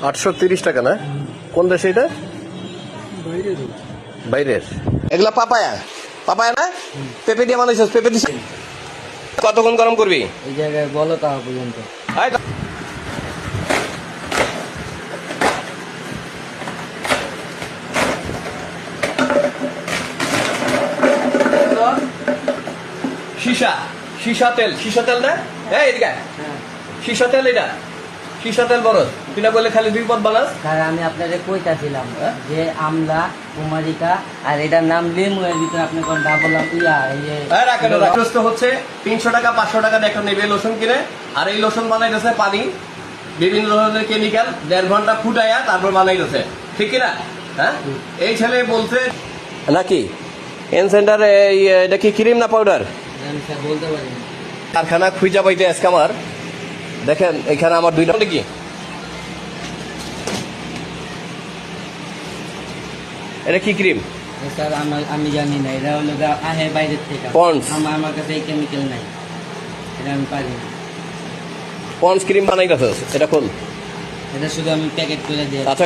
830 টাকা না? কোন দেশে এটা? বাইরের। এগুলা পাপায়া, পাপায়া না? পেঁপে দিয়ে বানাইছিস? পেঁপে দিছিস? কতক্ষণ গরম করবি? এই জায়গায় বলো তাও পর্যন্ত। সীসা তেল না? এই এদিকে সীসা তেল, এটা সীসা তেল বড়। তুই না বলে খালি 2 পদ বানাস। স্যার আমি আপনাদের কইতাছিলাম যে আমলা কুমারিকা আর এটার নাম লেমু, এর ভিতরে আপনি কোন ডাবল ইয়া এই যে রাখেন হচ্ছে 300 টাকা 500 টাকা দিয়ে একটা নেবে লোশন কিনে, আর এই লোশন বানাইতেছে পানি বিভিন্ন ধরনের কেমিক্যাল 1.5 ঘন্টা ফুটাইয়া তারপর বানাইতেছে, ঠিক কিনা? হ্যাঁ, এই ছেলে বলছে নাকি এনসেন্টার এটা কি ক্রিম না পাউডার? আমি স্যার বলতে পারি না। কারখানা খুঁজা পাইতে আজকে আমার দেখেন এখানে আমার 2টা কি এটা কি ক্রিম? স্যার আমি জানি না, এটা হলো আহে বাইরের থেকে। পন্ডস। আমার কাছে এই কেমিক্যাল নাই, এটা আমি পারি না। পন্ডস ক্রিম বানাইতেছস? এটা কোন? এটা শুধু আমি প্যাকেট করে দিই। আচ্ছা,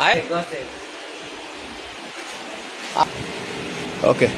আয় ওকে।